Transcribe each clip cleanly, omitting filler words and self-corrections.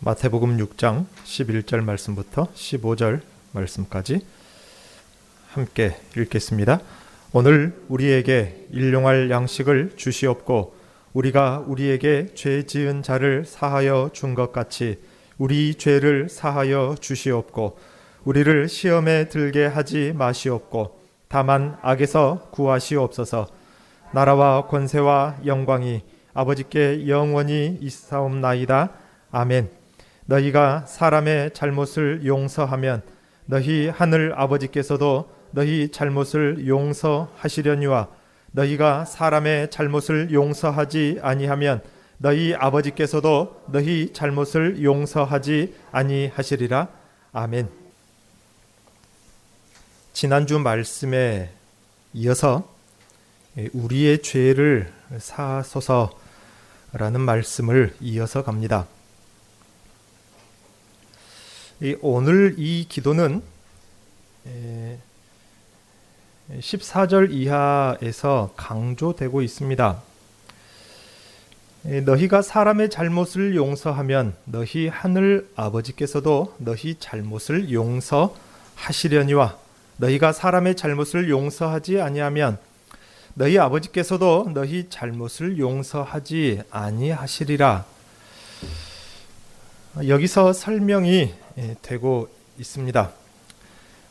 마태복음 6장 11절 말씀부터 15절 말씀까지 함께 읽겠습니다. 오늘 우리에게 일용할 양식을 주시옵고 우리가 우리에게 죄 지은 자를 사하여 준 것 같이 우리 죄를 사하여 주시옵고 우리를 시험에 들게 하지 마시옵고 다만 악에서 구하시옵소서. 나라와 권세와 영광이 아버지께 영원히 있사옵나이다. 아멘. 너희가 사람의 잘못을 용서하면 너희 하늘 아버지께서도 너희 잘못을 용서하시려니와 너희가 사람의 잘못을 용서하지 아니하면 너희 아버지께서도 너희 잘못을 용서하지 아니하시리라. 아멘. 지난주 말씀에 이어서 우리의 죄를 사하소서라는 말씀을 이어서 갑니다. 오늘 이 기도는 14절 이하에서 강조되고 있습니다. 너희가 사람의 잘못을 용서하면 너희 하늘 아버지께서도 너희 잘못을 용서하시려니와 너희가 사람의 잘못을 용서하지 아니하면 너희 아버지께서도 너희 잘못을 용서하지 아니하시리라. 여기서 설명이 되고 있습니다.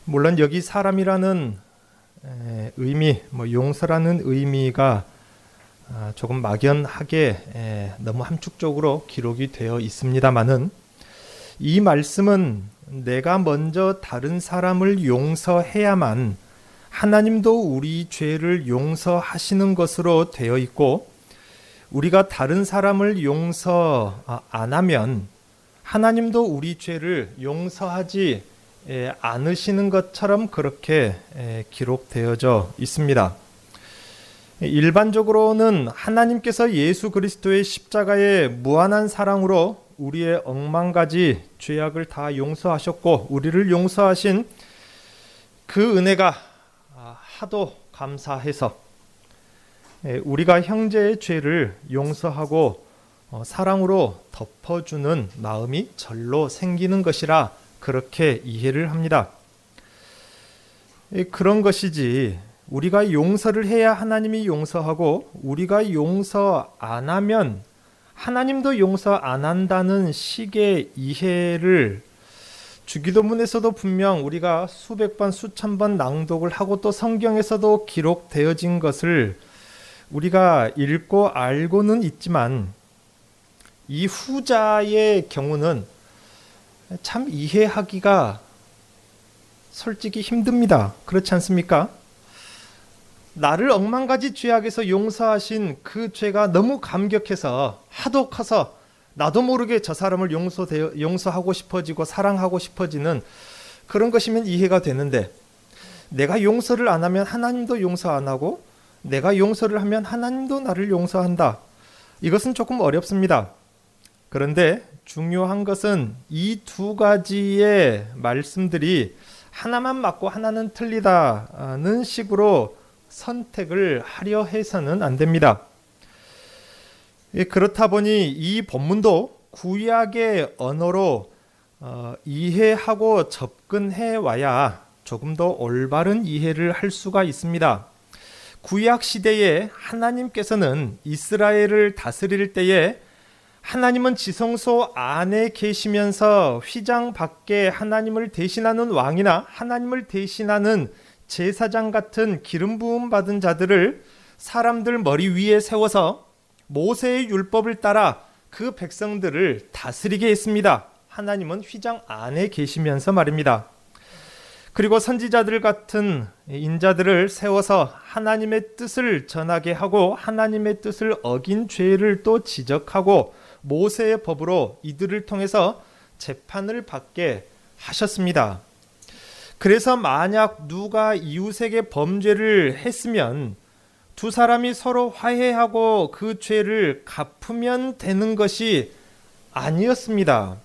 물론 여기 사람이라는 의미, 용서라는 의미가 조금 막연하게 너무 함축적으로 기록이 되어 있습니다마는 이 말씀은 내가 먼저 다른 사람을 용서해야만 하나님도 우리 죄를 용서하시는 것으로 되어 있고 우리가 다른 사람을 용서 안 하면 하나님도 우리 죄를 용서하지 않으시는 것처럼 그렇게 기록되어져 있습니다. 일반적으로는 하나님께서 예수 그리스도의 십자가의 무한한 사랑으로 우리의 억만가지 죄악을 다 용서하셨고 우리를 용서하신 그 은혜가 하도 감사해서 우리가 형제의 죄를 용서하고 사랑으로 덮어주는 마음이 절로 생기는 것이라 그렇게 이해를 합니다. 그런 것이지 우리가 용서를 해야 하나님이 용서하고 우리가 용서 안 하면 하나님도 용서 안 한다는 식의 이해를 주기도문에서도 분명 우리가 수백 번 수천 번 낭독을 하고 또 성경에서도 기록되어진 것을 우리가 읽고 알고는 있지만 이 후자의 경우는 참 이해하기가 솔직히 힘듭니다. 그렇지 않습니까? 나를 억만가지 죄악에서 용서하신 그 죄가 너무 감격해서 하도 커서 나도 모르게 저 사람을 용서하고 싶어지고 사랑하고 싶어지는 그런 것이면 이해가 되는데 내가 용서를 안 하면 하나님도 용서 안 하고 내가 용서를 하면 하나님도 나를 용서한다. 이것은 조금 어렵습니다. 그런데 중요한 것은 이 두 가지의 말씀들이 하나만 맞고 하나는 틀리다는 식으로 선택을 하려 해서는 안 됩니다. 그렇다 보니 이 본문도 구약의 언어로 이해하고 접근해 와야 조금 더 올바른 이해를 할 수가 있습니다. 구약 시대에 하나님께서는 이스라엘을 다스릴 때에 하나님은 지성소 안에 계시면서 휘장 밖에 하나님을 대신하는 왕이나 하나님을 대신하는 제사장 같은 기름 부음 받은 자들을 사람들 머리 위에 세워서 모세의 율법을 따라 그 백성들을 다스리게 했습니다. 하나님은 휘장 안에 계시면서 말입니다. 그리고 선지자들 같은 인자들을 세워서 하나님의 뜻을 전하게 하고 하나님의 뜻을 어긴 죄를 또 지적하고 모세의 법으로 이들을 통해서 재판을 받게 하셨습니다. 그래서 만약 누가 이웃에게 범죄를 했으면 두 사람이 서로 화해하고 그 죄를 갚으면 되는 것이 아니었습니다.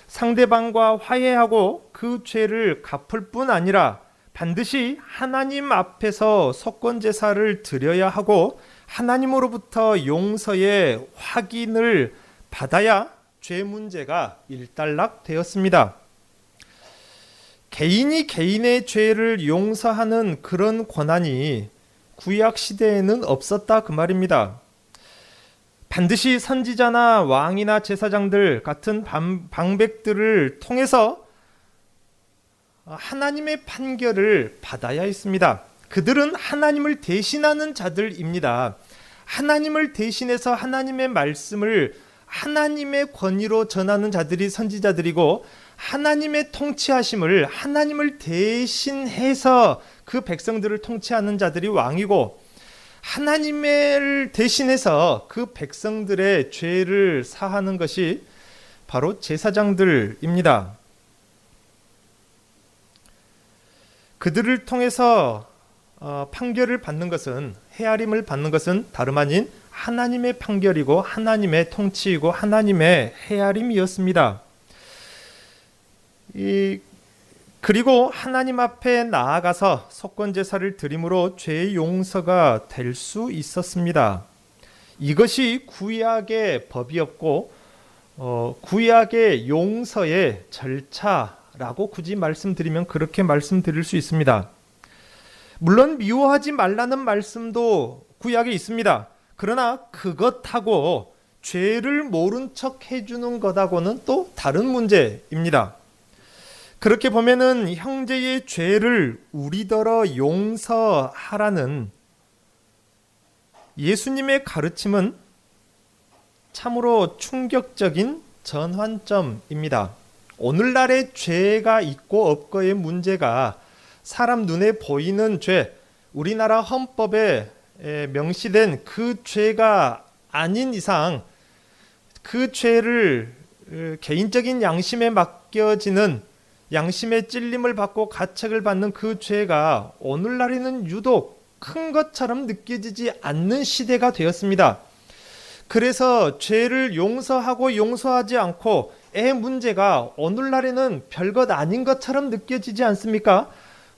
상대방과 화해하고 그 죄를 갚을 뿐 아니라 반드시 하나님 앞에서 속건 제사를 드려야 하고 하나님으로부터 용서의 확인을 받아야 죄 문제가 일단락되었습니다. 개인이 개인의 죄를 용서하는 그런 권한이 구약 시대에는 없었다 그 말입니다. 반드시 선지자나 왕이나 제사장들 같은 방백들을 통해서 하나님의 판결을 받아야 했습니다. 그들은 하나님을 대신하는 자들입니다. 하나님을 대신해서 하나님의 말씀을 하나님의 권위로 전하는 자들이 선지자들이고, 하나님의 통치하심을 하나님을 대신해서 그 백성들을 통치하는 자들이 왕이고, 하나님을 대신해서 그 백성들의 죄를 사하는 것이 바로 제사장들입니다. 그들을 통해서 판결을 받는 것은, 헤아림을 받는 것은 다름 아닌 하나님의 판결이고 하나님의 통치이고 하나님의 헤아림이었습니다. 그리고 하나님 앞에 나아가서 속건제사를 드림으로 죄의 용서가 될 수 있었습니다. 이것이 구약의 법이었고 구약의 용서의 절차라고 굳이 말씀드리면 그렇게 말씀드릴 수 있습니다. 물론 미워하지 말라는 말씀도 구약에 있습니다. 그러나 그것하고 죄를 모른 척 해주는 것하고는 또 다른 문제입니다. 그렇게 보면은 형제의 죄를 우리더러 용서하라는 예수님의 가르침은 참으로 충격적인 전환점입니다. 오늘날의 죄가 있고 없고의 문제가 사람 눈에 보이는 죄, 우리나라 헌법에 명시된 그 죄가 아닌 이상 그 죄를 개인적인 양심에 맡겨지는, 양심의 찔림을 받고 가책을 받는 그 죄가 오늘날에는 유독 큰 것처럼 느껴지지 않는 시대가 되었습니다. 그래서 죄를 용서하고 용서하지 않고의 문제가 오늘날에는 별것 아닌 것처럼 느껴지지 않습니까?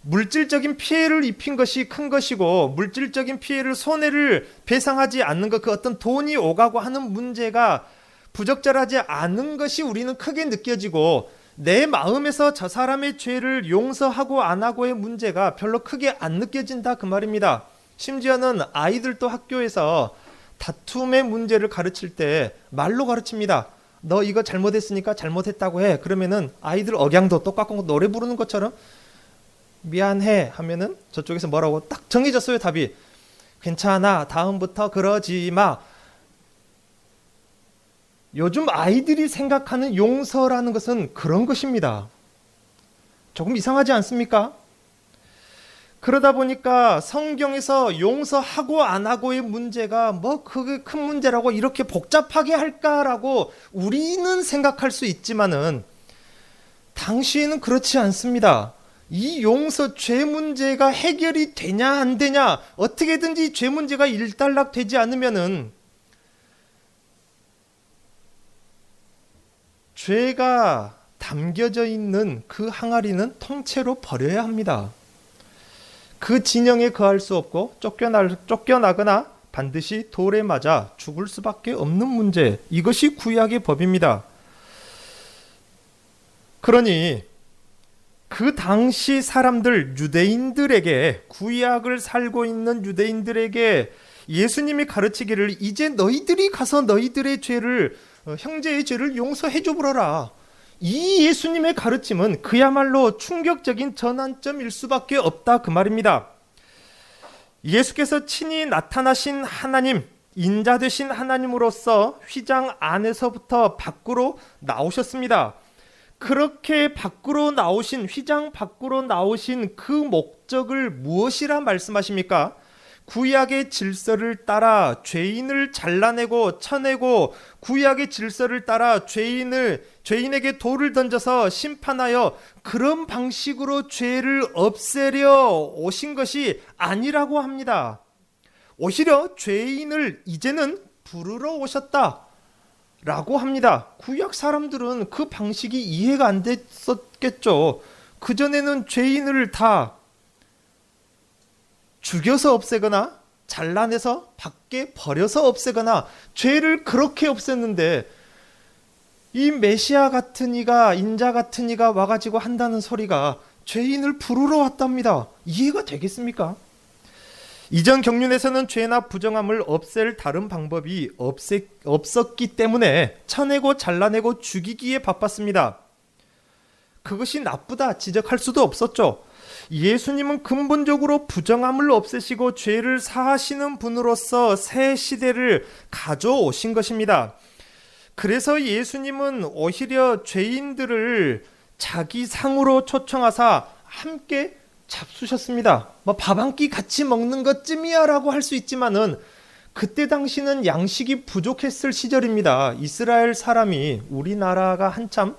물질적인 피해를 입힌 것이 큰 것이고, 물질적인 피해를, 손해를 배상하지 않는 것, 그 어떤 돈이 오가고 하는 문제가 부적절하지 않은 것이 우리는 크게 느껴지고, 내 마음에서 저 사람의 죄를 용서하고 안 하고의 문제가 별로 크게 안 느껴진다 그 말입니다. 심지어는 아이들도 학교에서 다툼의 문제를 가르칠 때 말로 가르칩니다. 너 이거 잘못했으니까 잘못했다고 해. 그러면은 아이들 억양도 똑같고 노래 부르는 것처럼 미안해 하면은 저쪽에서 뭐라고 딱 정해졌어요. 답이 괜찮아, 다음부터 그러지 마. 요즘 아이들이 생각하는 용서라는 것은 그런 것입니다. 조금 이상하지 않습니까? 그러다 보니까 성경에서 용서하고 안 하고의 문제가 뭐 그게 큰 문제라고 이렇게 복잡하게 할까라고 우리는 생각할 수 있지만은 당시에는 그렇지 않습니다. 이 용서, 죄 문제가 해결이 되냐 안 되냐, 어떻게든지 죄 문제가 일단락되지 않으면은 죄가 담겨져 있는 그 항아리는 통째로 버려야 합니다. 그 진영에 거할 수 없고 쫓겨나거나 반드시 돌에 맞아 죽을 수밖에 없는 문제, 이것이 구약의 법입니다. 그러니 그 당시 사람들, 유대인들에게, 구약을 살고 있는 유대인들에게 예수님이 가르치기를 이제 너희들이 가서 너희들의 죄를, 형제의 죄를 용서해 줘보라. 이 예수님의 가르침은 그야말로 충격적인 전환점일 수밖에 없다 그 말입니다. 예수께서 친히 나타나신 하나님, 인자 되신 하나님으로서 휘장 안에서부터 밖으로 나오셨습니다. 그렇게 밖으로 나오신, 휘장 밖으로 나오신 그 목적을 무엇이라 말씀하십니까? 구약의 질서를 따라 죄인을 잘라내고 쳐내고, 구약의 질서를 따라 죄인에게 돌을 던져서 심판하여 그런 방식으로 죄를 없애려 오신 것이 아니라고 합니다. 오히려 죄인을 이제는 부르러 오셨다 라고 합니다. 구약 사람들은 그 방식이 이해가 안 됐었겠죠. 그전에는 죄인을 다 죽여서 없애거나 잘라내서 밖에 버려서 없애거나 죄를 그렇게 없앴는데, 이 메시아 같은 이가, 인자 같은 이가 와가지고 한다는 소리가 죄인을 부르러 왔답니다. 이해가 되겠습니까? 이전 경륜에서는 죄나 부정함을 없앨 다른 방법이 없었기 때문에 쳐내고 잘라내고 죽이기에 바빴습니다. 그것이 나쁘다 지적할 수도 없었죠. 예수님은 근본적으로 부정함을 없애시고 죄를 사하시는 분으로서 새 시대를 가져오신 것입니다. 그래서 예수님은 오히려 죄인들을 자기 상으로 초청하사 함께 잡수셨습니다. 밥 한 끼 같이 먹는 것쯤이야 라고 할 수 있지만은 그때 당시는 양식이 부족했을 시절입니다. 이스라엘 사람이 우리나라가 한참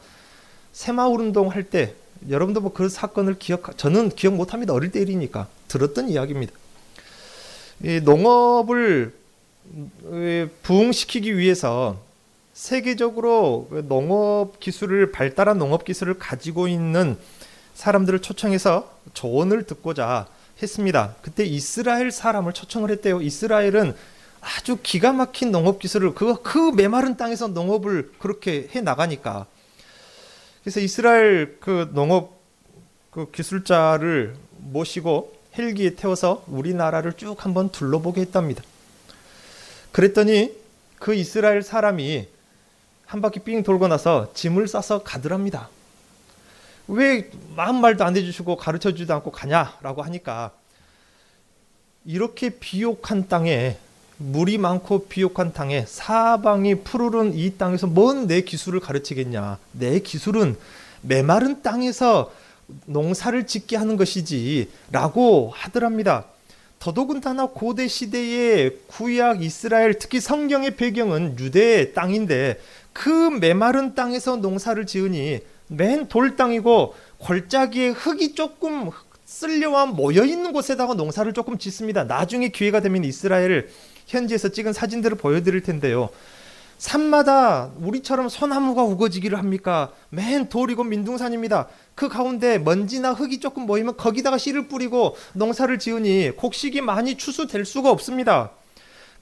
새마을운동 할 때, 여러분도 그 사건을 저는 기억 못합니다. 어릴 때 일이니까 들었던 이야기입니다. 이 농업을 부흥시키기 위해서 세계적으로 농업 기술을 발달한 농업 기술을 가지고 있는 사람들을 초청해서 조언을 듣고자 했습니다. 그때 이스라엘 사람을 초청을 했대요. 이스라엘은 아주 기가 막힌 농업 기술을 그 메마른 땅에서 농업을 그렇게 해 나가니까. 그래서 이스라엘 그 농업 그 기술자를 모시고 헬기에 태워서 우리나라를 쭉 한번 둘러보게 했답니다. 그랬더니 그 이스라엘 사람이 한 바퀴 삥 돌고 나서 짐을 싸서 가더랍니다. 왜 아무 말도 안 해주시고 가르쳐주지도 않고 가냐라고 하니까, 이렇게 비옥한 땅에, 물이 많고 비옥한 땅에, 사방이 푸르른 이 땅에서 뭔 내 기술을 가르치겠냐. 내 기술은 메마른 땅에서 농사를 짓게 하는 것이지 라고 하더랍니다. 더더군다나 고대 시대의 구약 이스라엘, 특히 성경의 배경은 유대 땅인데 그 메마른 땅에서 농사를 지으니 맨 돌땅이고 골짜기에 흙이 조금 쓸려와 모여있는 곳에다가 농사를 조금 짓습니다. 나중에 기회가 되면 이스라엘 현지에서 찍은 사진들을 보여드릴 텐데요. 산마다 우리처럼 소나무가 우거지기를 합니까? 맨 돌이고 민둥산입니다. 그 가운데 먼지나 흙이 조금 모이면 거기다가 씨를 뿌리고 농사를 지으니 곡식이 많이 추수될 수가 없습니다.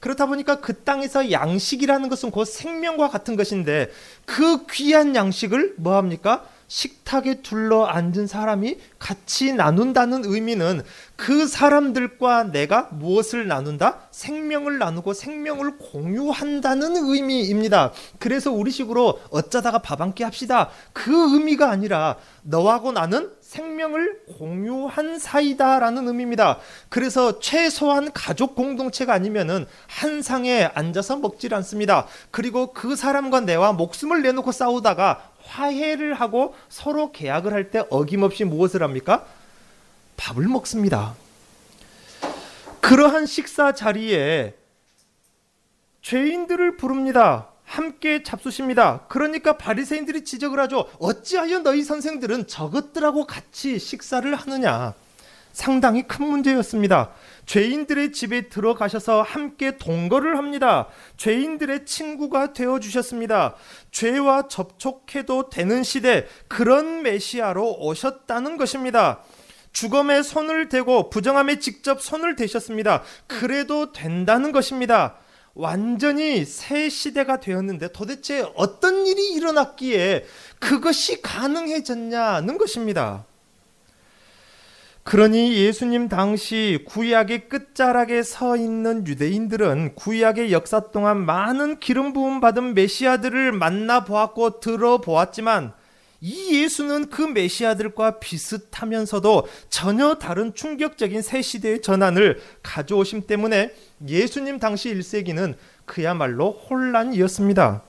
그렇다 보니까 그 땅에서 양식이라는 것은 곧 생명과 같은 것인데, 그 귀한 양식을 뭐합니까? 식탁에 둘러 앉은 사람이 같이 나눈다는 의미는 그 사람들과 내가 무엇을 나눈다? 생명을 나누고 생명을 공유한다는 의미입니다. 그래서 우리식으로 어쩌다가 밥 한 끼 합시다, 그 의미가 아니라 너하고 나는 생명을 공유한 사이다라는 의미입니다. 그래서 최소한 가족 공동체가 아니면은 한 상에 앉아서 먹질 않습니다. 그리고 그 사람과 내와 목숨을 내놓고 싸우다가 화해를 하고 서로 계약을 할 때 어김없이 무엇을 합니까? 밥을 먹습니다. 그러한 식사 자리에 죄인들을 부릅니다. 함께 잡수십니다. 그러니까 바리새인들이 지적을 하죠. 어찌하여 너희 선생들은 저것들하고 같이 식사를 하느냐. 상당히 큰 문제였습니다. 죄인들의 집에 들어가셔서 함께 동거를 합니다. 죄인들의 친구가 되어주셨습니다. 죄와 접촉해도 되는 시대, 그런 메시아로 오셨다는 것입니다. 주검에 손을 대고 부정함에 직접 손을 대셨습니다. 그래도 된다는 것입니다. 완전히 새 시대가 되었는데 도대체 어떤 일이 일어났기에 그것이 가능해졌냐는 것입니다. 그러니 예수님 당시 구약의 끝자락에 서 있는 유대인들은 구약의 역사 동안 많은 기름 부음 받은 메시아들을 만나보았고 들어보았지만, 이 예수는 그 메시아들과 비슷하면서도 전혀 다른 충격적인 새 시대의 전환을 가져오심 때문에 예수님 당시 1세기는 그야말로 혼란이었습니다.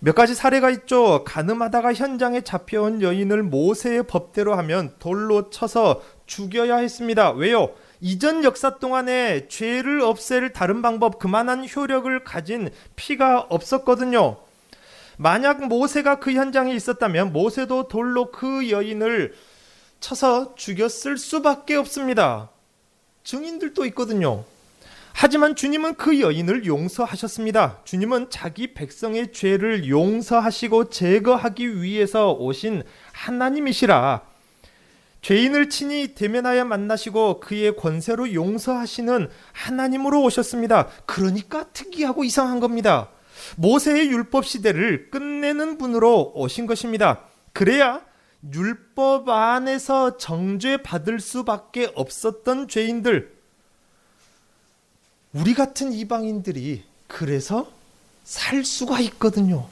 몇 가지 사례가 있죠. 가늠하다가 현장에 잡혀온 여인을 모세의 법대로 하면 돌로 쳐서 죽여야 했습니다. 왜요? 이전 역사 동안에 죄를 없앨 다른 방법, 그만한 효력을 가진 피가 없었거든요. 만약 모세가 그 현장에 있었다면 모세도 돌로 그 여인을 쳐서 죽였을 수밖에 없습니다. 증인들도 있거든요. 하지만 주님은 그 여인을 용서하셨습니다. 주님은 자기 백성의 죄를 용서하시고 제거하기 위해서 오신 하나님이시라. 죄인을 친히 대면하여 만나시고 그의 권세로 용서하시는 하나님으로 오셨습니다. 그러니까 특이하고 이상한 겁니다. 모세의 율법 시대를 끝내는 분으로 오신 것입니다. 그래야 율법 안에서 정죄받을 수밖에 없었던 죄인들, 우리 같은 이방인들이 그래서 살 수가 있거든요.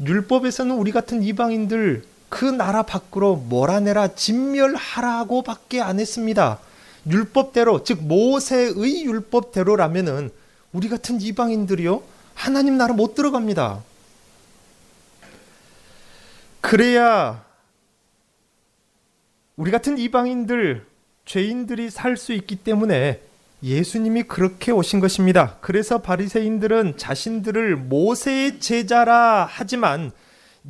율법에서는 우리 같은 이방인들 그 나라 밖으로 몰아내라, 진멸하라고 밖에 안 했습니다. 율법대로, 즉 모세의 율법대로라면은 우리 같은 이방인들이요, 하나님 나라 못 들어갑니다. 그래야 우리 같은 이방인들, 죄인들이 살 수 있기 때문에 예수님이 그렇게 오신 것입니다. 그래서 바리새인들은 자신들을 모세의 제자라 하지만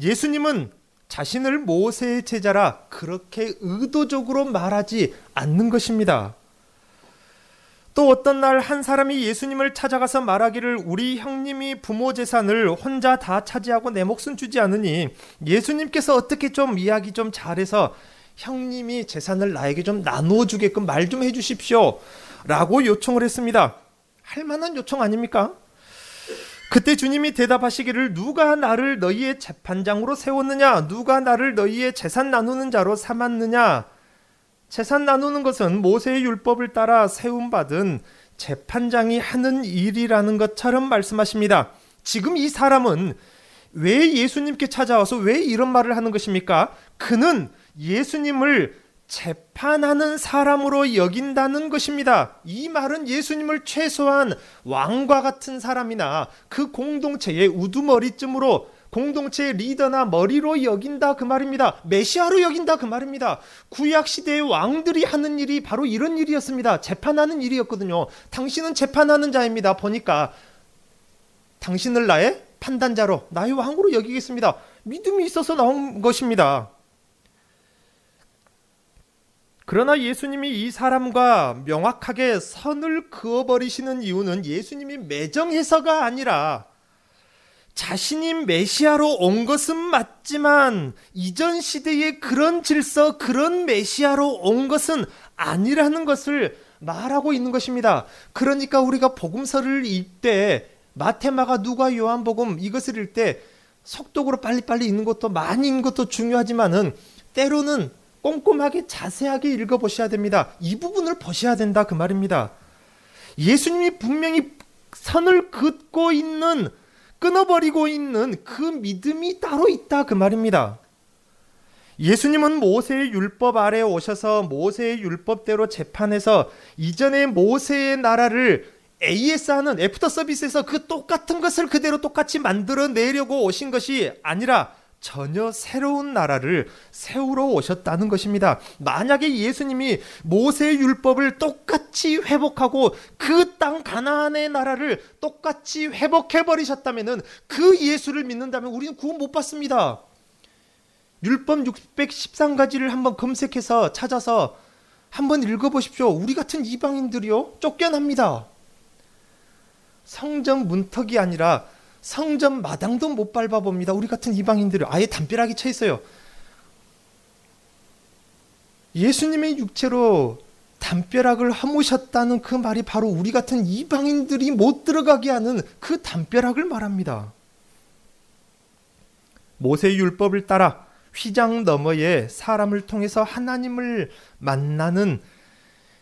예수님은 자신을 모세의 제자라 그렇게 의도적으로 말하지 않는 것입니다. 또 어떤 날 한 사람이 예수님을 찾아가서 말하기를 우리 형님이 부모 재산을 혼자 다 차지하고 내 몫은 주지 않으니 예수님께서 어떻게 좀 이야기 좀 잘해서 형님이 재산을 나에게 좀 나누어 주게끔 말 좀 해주십시오 라고 요청을 했습니다. 할 만한 요청 아닙니까? 그때 주님이 대답하시기를 누가 나를 너희의 재판장으로 세웠느냐? 누가 나를 너희의 재산 나누는 자로 삼았느냐? 재산 나누는 것은 모세의 율법을 따라 세움받은 재판장이 하는 일이라는 것처럼 말씀하십니다. 지금 이 사람은 왜 예수님께 찾아와서 왜 이런 말을 하는 것입니까? 그는 예수님을 재판하는 사람으로 여긴다는 것입니다. 이 말은 예수님을 최소한 왕과 같은 사람이나 그 공동체의 우두머리쯤으로, 공동체의 리더나 머리로 여긴다 그 말입니다. 메시아로 여긴다 그 말입니다. 구약시대의 왕들이 하는 일이 바로 이런 일이었습니다. 재판하는 일이었거든요. 당신은 재판하는 자입니다. 보니까 당신을 나의 판단자로, 나의 왕으로 여기겠습니다. 믿음이 있어서 나온 것입니다. 그러나 예수님이 이 사람과 명확하게 선을 그어버리시는 이유는 예수님이 매정해서가 아니라 자신이 메시아로 온 것은 맞지만 이전 시대의 그런 질서, 그런 메시아로 온 것은 아니라는 것을 말하고 있는 것입니다. 그러니까 우리가 복음서를 읽되 마태, 마가, 누가, 요한복음 이것을 읽되 속독으로 빨리빨리 읽는 것도 많이 읽는 것도 중요하지만은 때로는 꼼꼼하게 자세하게 읽어보셔야 됩니다. 이 부분을 보셔야 된다 그 말입니다. 예수님이 분명히 선을 긋고 있는, 끊어버리고 있는 그 믿음이 따로 있다 그 말입니다. 예수님은 모세의 율법 아래 오셔서 모세의 율법대로 재판해서 이전에 모세의 나라를 AS하는 애프터 서비스에서 그 똑같은 것을 그대로 똑같이 만들어내려고 오신 것이 아니라 전혀 새로운 나라를 세우러 오셨다는 것입니다. 만약에 예수님이 모세의 율법을 똑같이 회복하고 그 땅 가나안의 나라를 똑같이 회복해버리셨다면 그 예수를 믿는다면 우리는 구원 못 받습니다. 율법 613가지를 한번 검색해서 찾아서 한번 읽어보십시오. 우리 같은 이방인들이요 쫓겨납니다. 성전 문턱이 아니라 성전 마당도 못 밟아봅니다. 우리 같은 이방인들이 아예 담벼락이 쳐 있어요. 예수님의 육체로 담벼락을 허무셨다는 그 말이 바로 우리 같은 이방인들이 못 들어가게 하는 그 담벼락을 말합니다. 모세의 율법을 따라 휘장 너머에 사람을 통해서 하나님을 만나는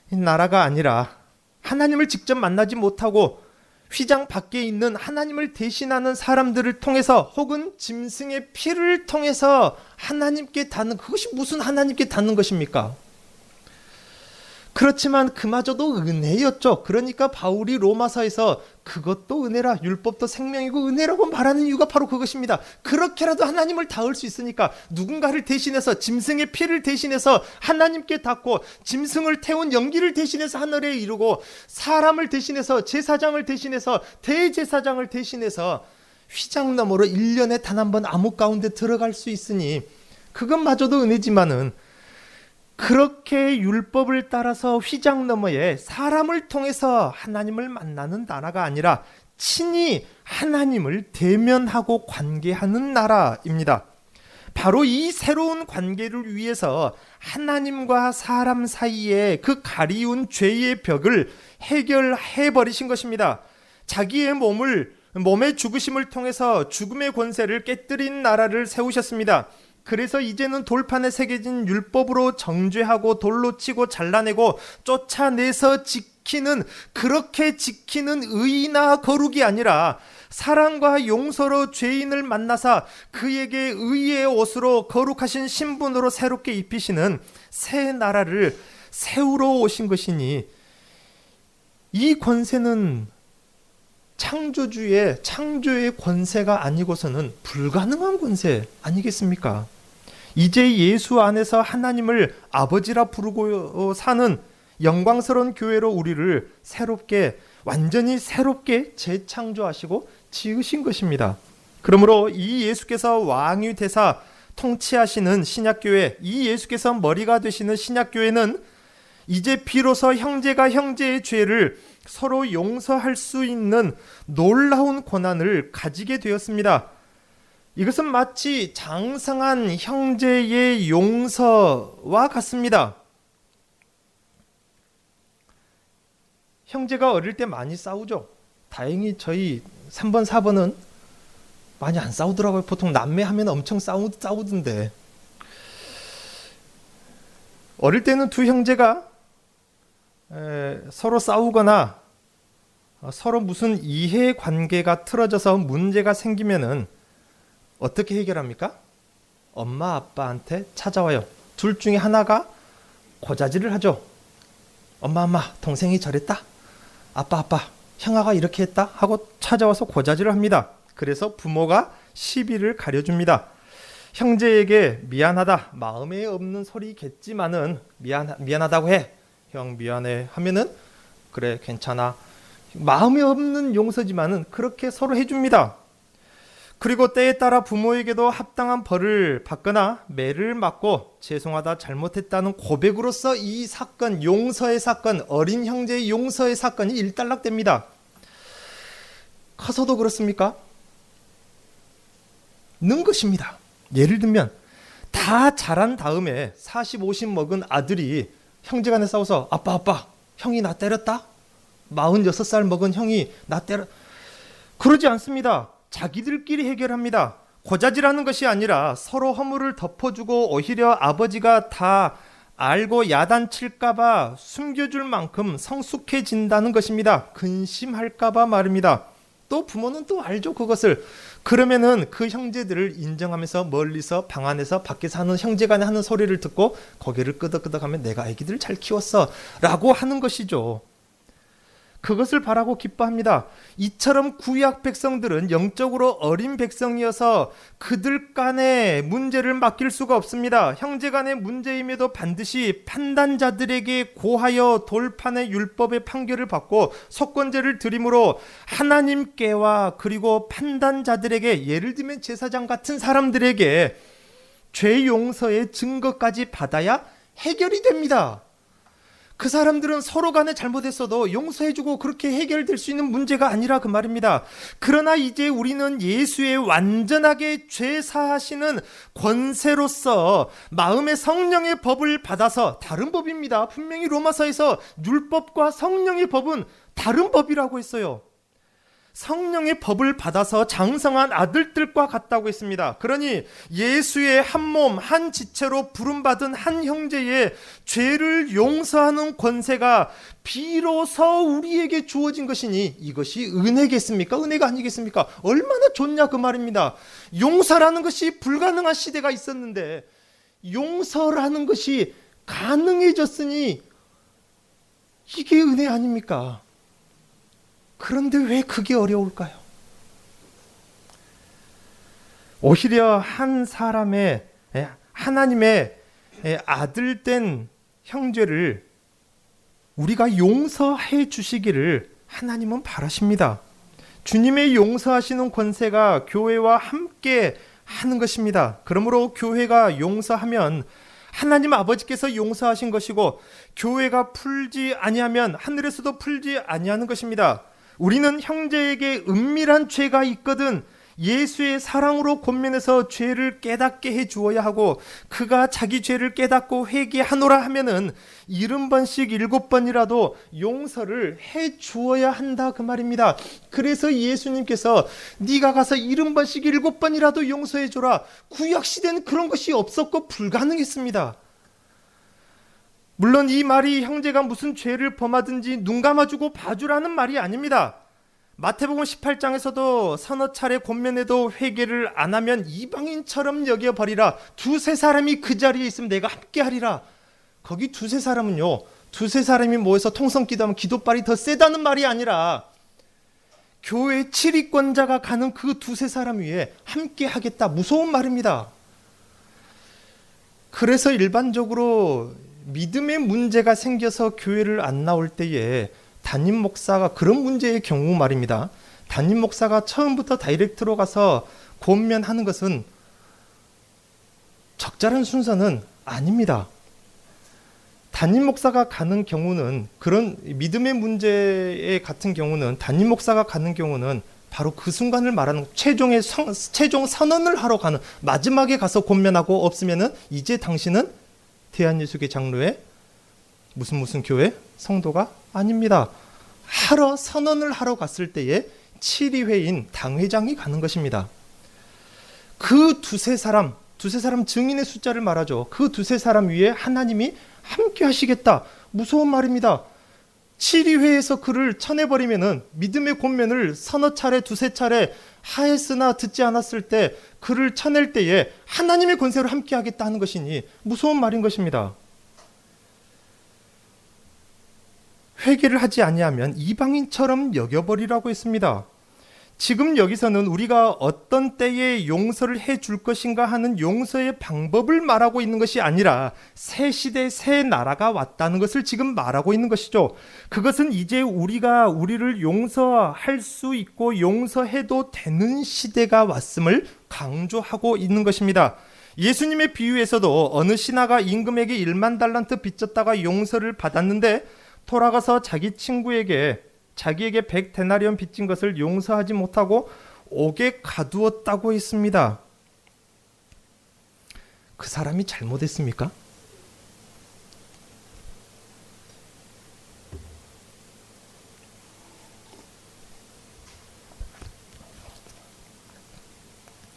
나라가 아니라 하나님을 직접 만나지 못하고 휘장 밖에 있는 하나님을 대신하는 사람들을 통해서 혹은 짐승의 피를 통해서 하나님께 닿는, 그것이 무슨 하나님께 닿는 것입니까? 그렇지만 그마저도 은혜였죠. 그러니까 바울이 로마서에서 그것도 은혜라, 율법도 생명이고 은혜라고 말하는 이유가 바로 그것입니다. 그렇게라도 하나님을 닿을 수 있으니까 누군가를 대신해서, 짐승의 피를 대신해서 하나님께 닿고, 짐승을 태운 연기를 대신해서 하늘에 이루고, 사람을 대신해서, 제사장을 대신해서, 대제사장을 대신해서 휘장 너머로 1년에 단 한 번 암흑 가운데 들어갈 수 있으니 그것마저도 은혜지만은, 그렇게 율법을 따라서 휘장 너머에 사람을 통해서 하나님을 만나는 나라가 아니라 친히 하나님을 대면하고 관계하는 나라입니다. 바로 이 새로운 관계를 위해서 하나님과 사람 사이에 그 가리운 죄의 벽을 해결해 버리신 것입니다. 자기의 몸을 몸의 죽으심을 통해서 죽음의 권세를 깨뜨린 나라를 세우셨습니다. 그래서 이제는 돌판에 새겨진 율법으로 정죄하고 돌로 치고 잘라내고 쫓아내서 지키는, 그렇게 지키는 의나 거룩이 아니라 사랑과 용서로 죄인을 만나사 그에게 의의 옷으로 거룩하신 신분으로 새롭게 입히시는 새 나라를 세우러 오신 것이니, 이 권세는 창조의 권세가 아니고서는 불가능한 권세 아니겠습니까? 이제 예수 안에서 하나님을 아버지라 부르고 사는 영광스러운 교회로 우리를 완전히 새롭게 재창조하시고 지으신 것입니다. 그러므로 이 예수께서 왕이 되사 통치하시는 신약교회, 이 예수께서 머리가 되시는 신약교회는 이제 비로소 형제가 형제의 죄를 서로 용서할 수 있는 놀라운 권한을 가지게 되었습니다. 이것은 마치 장성한 형제의 용서와 같습니다. 형제가 어릴 때 많이 싸우죠. 다행히 저희 3번, 4번은 많이 안 싸우더라고요. 보통 남매하면 엄청 싸우던데. 어릴 때는 두 형제가 서로 싸우거나 서로 무슨 이해관계가 틀어져서 문제가 생기면은 어떻게 해결합니까? 엄마 아빠한테 찾아와요. 둘 중에 하나가 고자질을 하죠. 엄마 동생이 저랬다. 아빠 형아가 이렇게 했다 하고 찾아와서 고자질을 합니다. 그래서 부모가 시비를 가려줍니다. 형제에게 미안하다, 마음에 없는 소리겠지만은 미안하다고 해. 형 미안해 하면은 그래 괜찮아, 마음에 없는 용서지만은 그렇게 서로 해줍니다. 그리고 때에 따라 부모에게도 합당한 벌을 받거나 매를 맞고 죄송하다 잘못했다는 고백으로서 이 사건, 용서의 사건, 어린 형제의 용서의 사건이 일단락됩니다. 커서도 그렇습니까? 는 것입니다. 예를 들면 다 자란 다음에 40, 50 먹은 아들이 형제간에 싸워서 아빠 형이 나 때렸다? 46살 먹은 형이 나 그러지 않습니다. 자기들끼리 해결합니다. 고자질하는 것이 아니라 서로 허물을 덮어주고 오히려 아버지가 다 알고 야단칠까봐 숨겨줄 만큼 성숙해진다는 것입니다. 근심할까봐 말입니다. 또 부모는 또 알죠, 그것을. 그러면은 그 형제들을 인정하면서 멀리서 방 안에서 밖에서 하는 형제간에 하는 소리를 듣고 고개를 끄덕끄덕하면 내가 아기들을 잘 키웠어 라고 하는 것이죠. 그것을 바라고 기뻐합니다. 이처럼 구약 백성들은 영적으로 어린 백성이어서 그들 간의 문제를 맡길 수가 없습니다. 형제 간의 문제임에도 반드시 판단자들에게 고하여 돌판의 율법의 판결을 받고 속건제를 드림으로 하나님께와 그리고 판단자들에게, 예를 들면 제사장 같은 사람들에게 죄 용서의 증거까지 받아야 해결이 됩니다. 그 사람들은 서로 간에 잘못했어도 용서해주고 그렇게 해결될 수 있는 문제가 아니라 그 말입니다. 그러나 이제 우리는 예수의 완전하게 죄 사하시는 권세로서 마음의 성령의 법을 받아서, 다른 법입니다. 분명히 로마서에서 율법과 성령의 법은 다른 법이라고 했어요. 성령의 법을 받아서 장성한 아들들과 같다고 했습니다. 그러니 예수의 한 몸, 한 지체로 부름받은 한 형제의 죄를 용서하는 권세가 비로소 우리에게 주어진 것이니 이것이 은혜겠습니까? 은혜가 아니겠습니까? 얼마나 좋냐 그 말입니다. 용서라는 것이 불가능한 시대가 있었는데 용서라는 것이 가능해졌으니 이게 은혜 아닙니까? 그런데 왜 그게 어려울까요? 오히려 한 사람의, 하나님의 아들된 형제를 우리가 용서해 주시기를 하나님은 바라십니다. 주님의 용서하시는 권세가 교회와 함께 하는 것입니다. 그러므로 교회가 용서하면 하나님 아버지께서 용서하신 것이고, 교회가 풀지 아니하면 하늘에서도 풀지 아니하는 것입니다. 우리는 형제에게 은밀한 죄가 있거든 예수의 사랑으로 권면해서 죄를 깨닫게 해 주어야 하고, 그가 자기 죄를 깨닫고 회개하노라 하면은 70번씩 7번이라도 용서를 해 주어야 한다 그 말입니다. 그래서 예수님께서 네가 가서 70번씩 7번이라도 용서해 줘라. 구약 시대는 그런 것이 없었고 불가능했습니다. 물론 이 말이 형제가 무슨 죄를 범하든지 눈 감아주고 봐주라는 말이 아닙니다. 마태복음 18장에서도 서너 차례 권면해도 회개를 안 하면 이방인처럼 여겨버리라. 두세 사람이 그 자리에 있으면 내가 함께 하리라. 거기 두세 사람은요, 두세 사람이 모여서 통성 기도하면 기도발이 더 세다는 말이 아니라 교회 7위권자가 가는 그 두세 사람 위에 함께 하겠다. 무서운 말입니다. 그래서 일반적으로 믿음의 문제가 생겨서 교회를 안 나올 때에 담임 목사가, 그런 문제의 경우 말입니다, 담임 목사가 처음부터 다이렉트로 가서 권면하는 것은 적절한 순서는 아닙니다. 담임 목사가 가는 경우는, 그런 믿음의 문제 같은 경우는 담임 목사가 가는 경우는 바로 그 순간을 말하는, 최종 선언을 하러 가는, 마지막에 가서 권면하고, 없으면은 이제 당신은 대한예수교 장로의 무슨 교회 성도가 아닙니다. 선언을 하러 갔을 때에 7위회인 당회장이 가는 것입니다. 그 두세 사람 증인의 숫자를 말하죠. 그 두세 사람 위에 하나님이 함께 하시겠다. 무서운 말입니다. 7위회에서 그를 쳐내버리면은 믿음의 권면을 서너 차례, 두세 차례 하였으나 듣지 않았을 때 그를 쳐낼 때에 하나님의 권세로 함께 하겠다 하는 것이니 무서운 말인 것입니다. 회개를 하지 아니하면 이방인처럼 여겨버리라고 했습니다. 지금 여기서는 우리가 어떤 때에 용서를 해줄 것인가 하는 용서의 방법을 말하고 있는 것이 아니라 새 시대, 새 나라가 왔다는 것을 지금 말하고 있는 것이죠. 그것은 이제 우리가 우리를 용서할 수 있고 용서해도 되는 시대가 왔음을 강조하고 있는 것입니다. 예수님의 비유에서도 어느 신하가 임금에게 1만 달란트 빚졌다가 용서를 받았는데 돌아가서 자기 친구에게 자기에게 100데나리온 빚진 것을 용서하지 못하고 옥에 가두었다고 했습니다. 그 사람이 잘못했습니까?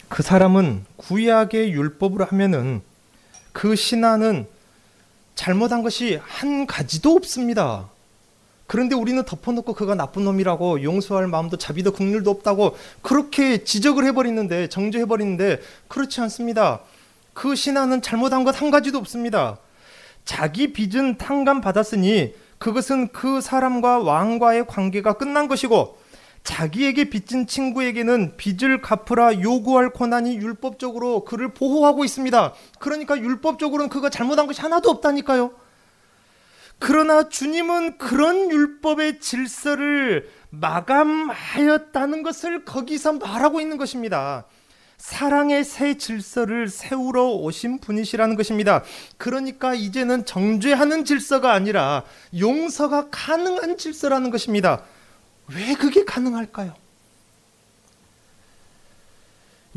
그 사람은 구약의 율법으로 하면은 그 신하는 잘못한 것이 한 가지도 없습니다. 그런데 우리는 덮어놓고 그가 나쁜 놈이라고, 용서할 마음도 자비도 긍휼도 없다고 그렇게 지적을 해버리는데, 정죄해버리는데, 그렇지 않습니다. 그 신하는 잘못한 것 한 가지도 없습니다. 자기 빚은 탕감받았으니 그것은 그 사람과 왕과의 관계가 끝난 것이고, 자기에게 빚진 친구에게는 빚을 갚으라 요구할 권한이 율법적으로 그를 보호하고 있습니다. 그러니까 율법적으로는 그가 잘못한 것이 하나도 없다니까요. 그러나 주님은 그런 율법의 질서를 마감하였다는 것을 거기서 말하고 있는 것입니다. 사랑의 새 질서를 세우러 오신 분이시라는 것입니다. 그러니까 이제는 정죄하는 질서가 아니라 용서가 가능한 질서라는 것입니다. 왜 그게 가능할까요?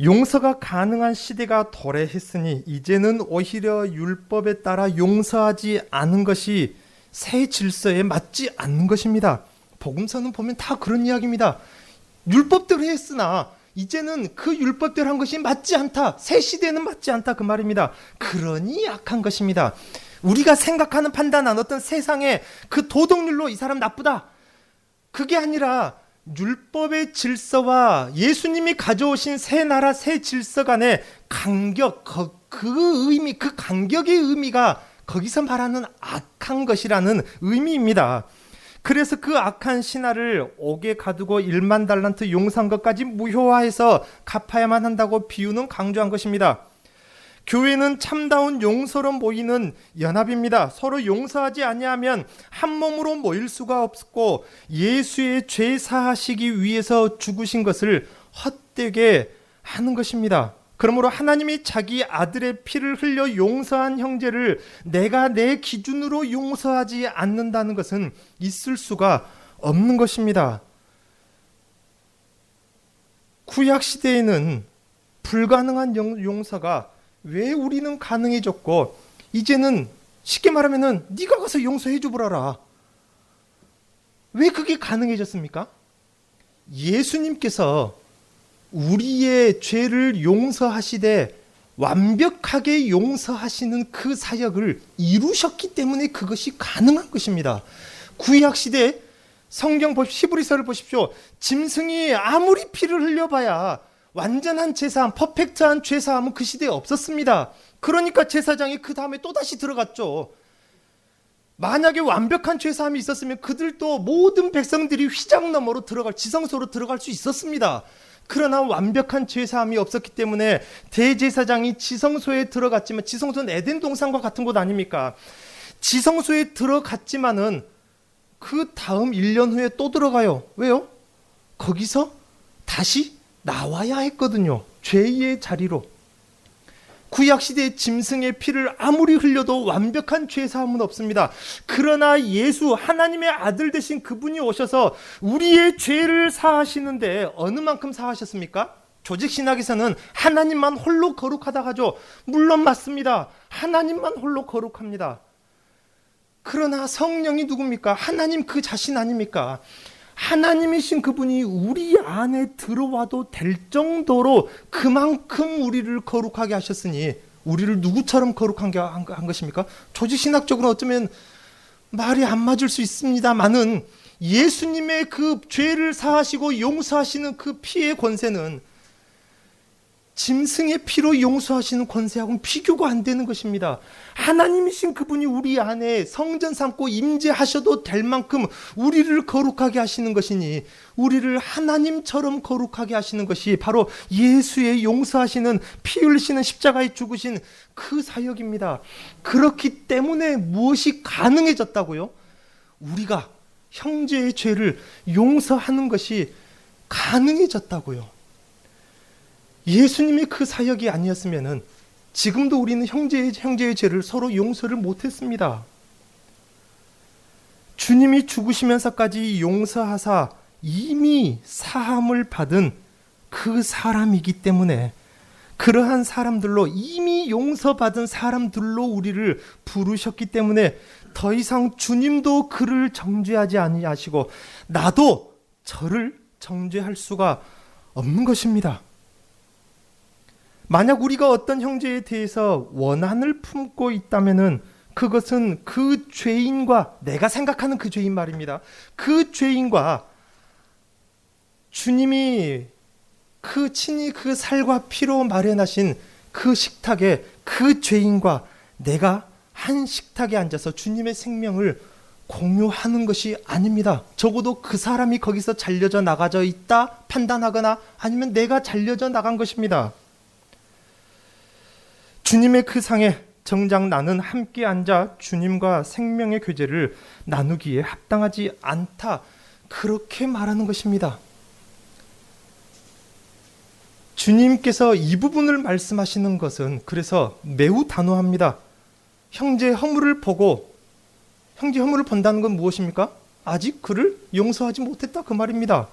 용서가 가능한 시대가 도래했으니 이제는 오히려 율법에 따라 용서하지 않은 것이 새 질서에 맞지 않는 것입니다. 복음서는 보면 다 그런 이야기입니다. 율법대로 했으나 이제는 그 율법대로 한 것이 맞지 않다. 새 시대는 맞지 않다 그 말입니다. 그러니 약한 것입니다. 우리가 생각하는 판단한 어떤 세상의 그 도덕률로 이 사람 나쁘다, 그게 아니라 율법의 질서와 예수님이 가져오신 새 나라 새 질서 간의 간격, 그 의미, 그 간격의 의미가 거기서 말하는 악한 것이라는 의미입니다. 그래서 그 악한 신하를 옥에 가두고 1만 달란트 용서한 것까지 무효화해서 갚아야만 한다고 비유는 강조한 것입니다. 교회는 참다운 용서로 모이는 연합입니다. 서로 용서하지 아니하면 한 몸으로 모일 수가 없고 예수의 죄 사하시기 위해서 죽으신 것을 헛되게 하는 것입니다. 그러므로 하나님이 자기 아들의 피를 흘려 용서한 형제를 내가 내 기준으로 용서하지 않는다는 것은 있을 수가 없는 것입니다. 구약 시대에는 불가능한 용서가 왜 우리는 가능해졌고 이제는 쉽게 말하면은 네가 가서 용서해 줘보라라. 왜 그게 가능해졌습니까? 예수님께서 우리의 죄를 용서하시되 완벽하게 용서하시는 그 사역을 이루셨기 때문에 그것이 가능한 것입니다. 구약시대 성경 히브리서를 보십시오. 짐승이 아무리 피를 흘려봐야 완전한 제사함, 퍼펙트한 죄사함은 그 시대에 없었습니다. 그러니까 제사장이 그 다음에 또다시 들어갔죠. 만약에 완벽한 죄사함이 있었으면 그들도 모든 백성들이 휘장 너머로 지성소로 들어갈 수 있었습니다. 그러나 완벽한 죄사함이 없었기 때문에 대제사장이 지성소에 들어갔지만, 지성소는 에덴 동산과 같은 곳 아닙니까? 지성소에 들어갔지만은 그 다음 1년 후에 또 들어가요. 왜요? 거기서 다시 나와야 했거든요. 죄의 자리로. 구약시대의 짐승의 피를 아무리 흘려도 완벽한 죄사함은 없습니다. 그러나 예수, 하나님의 아들 되신 그분이 오셔서 우리의 죄를 사하시는데 어느 만큼 사하셨습니까? 조직신학에서는 하나님만 홀로 거룩하다 하죠. 물론 맞습니다. 하나님만 홀로 거룩합니다. 그러나 성령이 누굽니까? 하나님 그 자신 아닙니까? 하나님이신 그분이 우리 안에 들어와도 될 정도로 그만큼 우리를 거룩하게 하셨으니 우리를 누구처럼 거룩하게 한 것입니까? 조직신학적으로 어쩌면 말이 안 맞을 수 있습니다만은 예수님의 그 죄를 사하시고 용서하시는 그 피의 권세는 짐승의 피로 용서하시는 권세하고는 비교가 안 되는 것입니다. 하나님이신 그분이 우리 안에 성전 삼고 임재하셔도 될 만큼 우리를 거룩하게 하시는 것이니 우리를 하나님처럼 거룩하게 하시는 것이 바로 예수의 용서하시는 피 흘리시는 십자가에 죽으신 그 사역입니다. 그렇기 때문에 무엇이 가능해졌다고요? 우리가 형제의 죄를 용서하는 것이 가능해졌다고요. 예수님의 그 사역이 아니었으면은 지금도 우리는 형제의 죄를 서로 용서를 못했습니다. 주님이 죽으시면서까지 용서하사 이미 사함을 받은 그 사람이기 때문에 그러한 사람들로 이미 용서받은 사람들로 우리를 부르셨기 때문에 더 이상 주님도 그를 정죄하지 아니하시고 나도 저를 정죄할 수가 없는 것입니다. 만약 우리가 어떤 형제에 대해서 원한을 품고 있다면은 그것은 그 죄인과, 내가 생각하는 그 죄인 말입니다. 그 죄인과 주님이 친히 그 살과 피로 마련하신 그 식탁에 그 죄인과 내가 한 식탁에 앉아서 주님의 생명을 공유하는 것이 아닙니다. 적어도 그 사람이 거기서 잘려져 나가져 있다 판단하거나 아니면 내가 잘려져 나간 것입니다. 주님의 그 상에 정작 나는 함께 앉아 주님과 생명의 교제를 나누기에 합당하지 않다. 그렇게 말하는 것입니다. 주님께서 이 부분을 말씀하시는 것은 그래서 매우 단호합니다. 형제 허물을 본다는 건 무엇입니까? 아직 그를 용서하지 못했다 그 말입니다.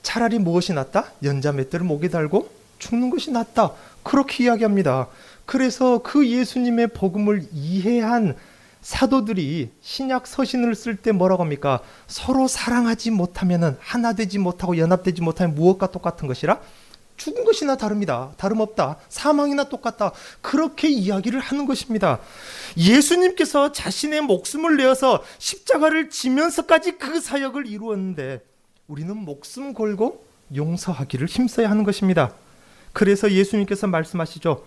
차라리 무엇이 낫다? 연자맷돌을 목에 달고 죽는 것이 낫다. 그렇게 이야기합니다. 그래서 그 예수님의 복음을 이해한 사도들이 신약 서신을 쓸 때 뭐라고 합니까? 서로 사랑하지 못하면 하나 되지 못하고 연합되지 못하면 무엇과 똑같은 것이라? 죽은 것이나 다름없다. 사망이나 똑같다. 그렇게 이야기를 하는 것입니다. 예수님께서 자신의 목숨을 내어서 십자가를 지면서까지 그 사역을 이루었는데 우리는 목숨 걸고 용서하기를 힘써야 하는 것입니다. 그래서 예수님께서 말씀하시죠.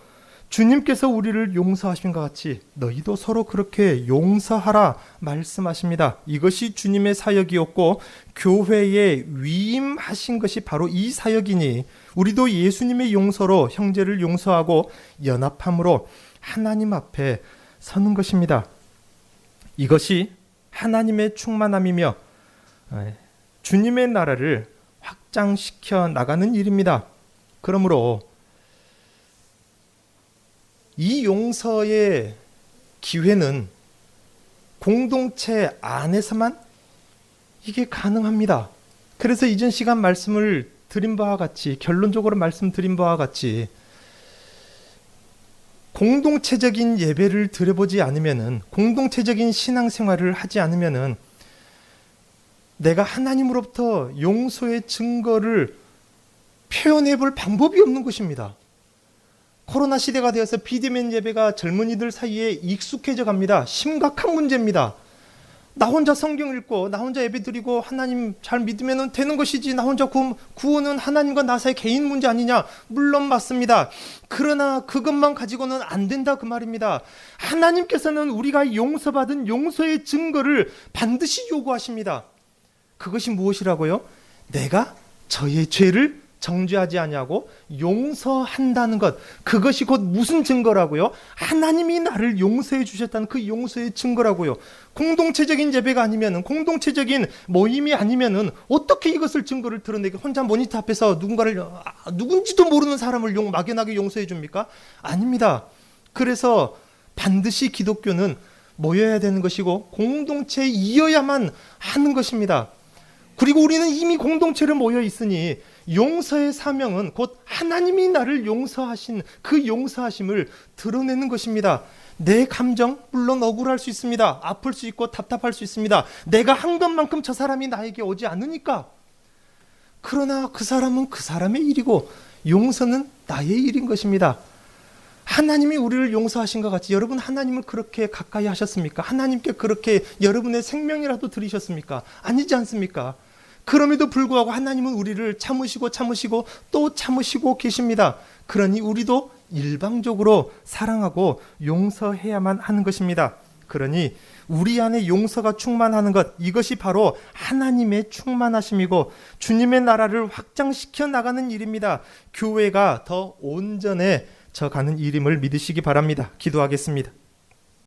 주님께서 우리를 용서하신 것 같이 너희도 서로 그렇게 용서하라 말씀하십니다. 이것이 주님의 사역이었고 교회에 위임하신 것이 바로 이 사역이니 우리도 예수님의 용서로 형제를 용서하고 연합함으로 하나님 앞에 서는 것입니다. 이것이 하나님의 충만함이며 주님의 나라를 확장시켜 나가는 일입니다. 그러므로 이 용서의 기회는 공동체 안에서만 이게 가능합니다. 그래서 이전 시간 말씀을 드린 바와 같이, 결론적으로 말씀드린 바와 같이 공동체적인 예배를 드려보지 않으면은, 공동체적인 신앙생활을 하지 않으면은 내가 하나님으로부터 용서의 증거를 표현해 볼 방법이 없는 것입니다. 코로나 시대가 되어서 비대면 예배가 젊은이들 사이에 익숙해져 갑니다. 심각한 문제입니다. 나 혼자 성경 읽고 나 혼자 예배 드리고 하나님 잘 믿으면 되는 것이지, 나 혼자 구원은 하나님과 나 사이 개인 문제 아니냐? 물론 맞습니다. 그러나 그것만 가지고는 안 된다 그 말입니다. 하나님께서는 우리가 용서받은 용서의 증거를 반드시 요구하십니다. 그것이 무엇이라고요? 내가 저의 죄를 정죄하지 아니하고 용서한다는 것, 그것이 곧 무슨 증거라고요? 하나님이 나를 용서해 주셨다는 그 용서의 증거라고요. 공동체적인 예배가 아니면은, 공동체적인 모임이 아니면은 어떻게 이것을 증거를 드러내게, 혼자 모니터 앞에서 누군지도 모르는 사람을 막연하게 용서해 줍니까? 아닙니다. 그래서 반드시 기독교는 모여야 되는 것이고 공동체에 이어야만 하는 것입니다. 그리고 우리는 이미 공동체로 모여 있으니 용서의 사명은 곧 하나님이 나를 용서하신 그 용서하심을 드러내는 것입니다. 내 감정, 물론 억울할 수 있습니다. 아플 수 있고 답답할 수 있습니다. 내가 한 것만큼 저 사람이 나에게 오지 않으니까. 그러나 그 사람은 그 사람의 일이고 용서는 나의 일인 것입니다. 하나님이 우리를 용서하신 것 같이 여러분 하나님을 그렇게 가까이 하셨습니까? 하나님께 그렇게 여러분의 생명이라도 드리셨습니까? 아니지 않습니까? 그럼에도 불구하고 하나님은 우리를 참으시고 또 참으시고 계십니다. 그러니 우리도 일방적으로 사랑하고 용서해야만 하는 것입니다. 그러니 우리 안에 용서가 충만하는 것, 이것이 바로 하나님의 충만하심이고 주님의 나라를 확장시켜 나가는 일입니다. 교회가 더 온전해져 가는 일임을 믿으시기 바랍니다. 기도하겠습니다.